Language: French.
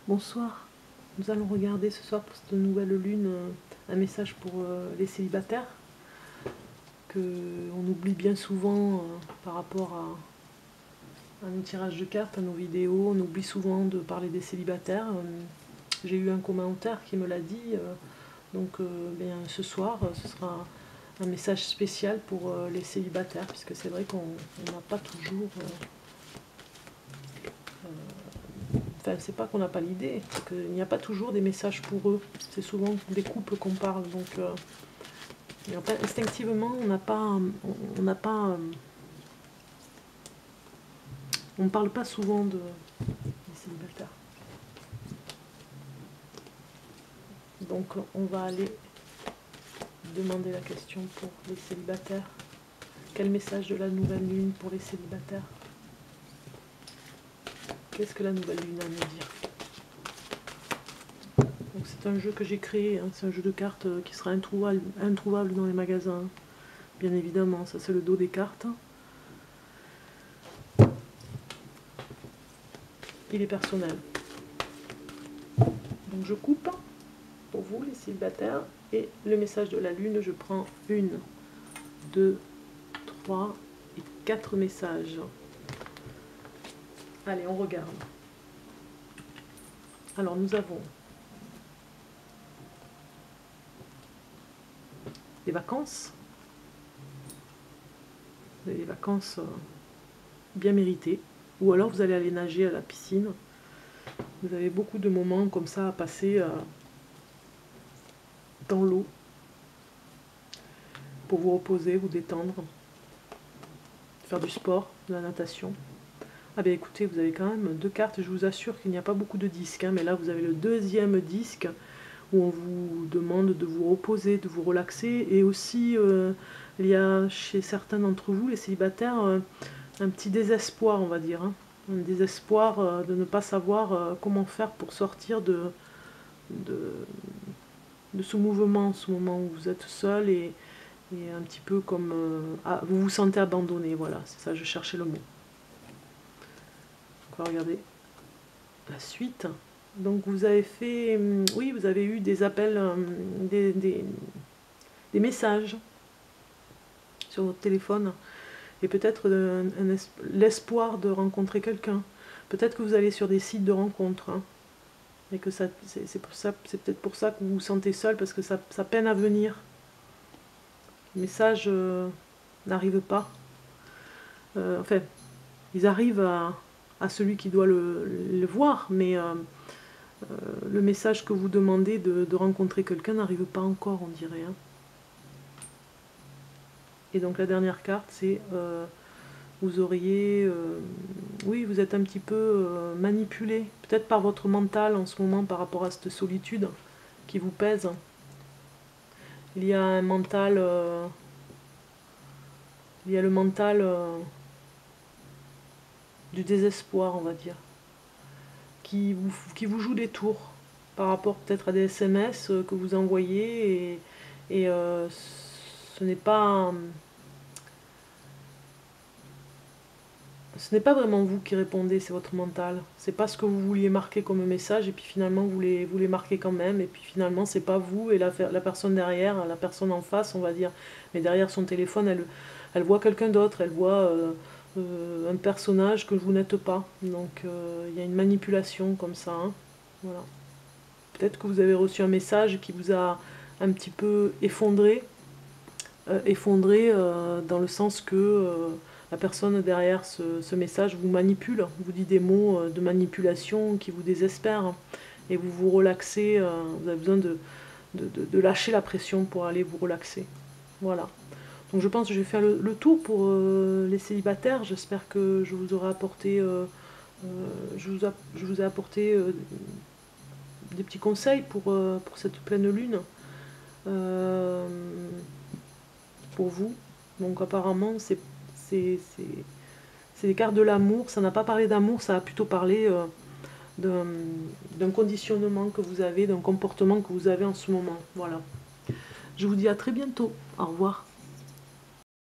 Bonsoir, nous allons regarder ce soir pour cette nouvelle lune un message pour les célibataires que on oublie bien souvent par rapport à nos tirages de cartes, à nos vidéos. On oublie souvent de parler des célibataires. J'ai eu un commentaire qui me l'a dit, bien, ce soir ce sera un message spécial pour les célibataires, puisque c'est vrai qu'on n'a pas toujours... Enfin, c'est pas qu'on n'a pas l'idée, c'est qu'il n'y a pas toujours des messages pour eux. C'est souvent des couples qu'on parle, donc instinctivement, on ne parle pas souvent des célibataires. Donc on va aller demander la question pour les célibataires. Quel message de la nouvelle lune pour les célibataires? Qu'est-ce que la nouvelle lune a à nous dire? C'est un jeu que j'ai créé, hein. C'est un jeu de cartes qui sera introuvable dans les magasins, bien évidemment. Ça, c'est le dos des cartes. Il est personnel. Donc je coupe pour vous, les célibataires, et le message de la lune, je prends 1, 2, 3 et 4 messages. Allez, on regarde. Alors nous avons des vacances, des vacances bien méritées, ou alors vous allez aller nager à la piscine. Vous avez beaucoup de moments comme ça à passer dans l'eau pour vous reposer, vous détendre, faire du sport, de la natation. Ah bien écoutez, vous avez quand même 2 cartes, je vous assure qu'il n'y a pas beaucoup de disques, hein, mais là vous avez le 2e disque où on vous demande de vous reposer, de vous relaxer, et aussi il y a chez certains d'entre vous, les célibataires, un petit désespoir, on va dire, hein, un désespoir de ne pas savoir comment faire pour sortir de ce mouvement, ce moment où vous êtes seul et un petit peu comme vous vous sentez abandonné, voilà, c'est ça, je cherchais le mot. On va regarder la suite. Donc vous avez fait, oui, vous avez eu des appels, des messages sur votre téléphone, et peut-être l'espoir de rencontrer quelqu'un. Peut-être que vous allez sur des sites de rencontres, hein, et que c'est peut-être pour ça que vous vous sentez seul, parce que ça peine à venir. Les messages n'arrivent pas. Enfin, ils arrivent à celui qui doit le voir, mais le message que vous demandez de rencontrer quelqu'un n'arrive pas encore, on dirait, hein. Et donc la dernière carte, c'est vous auriez... oui, vous êtes un petit peu manipulé, peut-être par votre mental en ce moment par rapport à cette solitude qui vous pèse. Il y a un mental... il y a le mental du désespoir, on va dire, qui vous joue des tours par rapport peut-être à des SMS que vous envoyez, et ce n'est pas vraiment vous qui répondez, c'est votre mental. C'est pas ce que vous vouliez marquer comme message, et puis finalement vous les marquez quand même, et puis finalement c'est pas vous, et la personne derrière, la personne en face, on va dire, mais derrière son téléphone, elle voit quelqu'un d'autre, elle voit un personnage que vous n'êtes pas. Donc il y a une manipulation comme ça, hein. Voilà. Peut-être que vous avez reçu un message qui vous a un petit peu effondré, dans le sens que la personne derrière ce message vous manipule, vous dit des mots de manipulation qui vous désespèrent, et vous vous relaxez, vous avez besoin de lâcher la pression pour aller vous relaxer. Voilà. Donc je pense que j'ai fait le tour pour les célibataires. J'espère que je vous aurai apporté, je vous ai apporté des petits conseils pour cette pleine lune, pour vous. Donc apparemment c'est des cartes de l'amour. Ça n'a pas parlé d'amour, ça a plutôt parlé d'un conditionnement que vous avez, d'un comportement que vous avez en ce moment. Voilà. Je vous dis à très bientôt. Au revoir.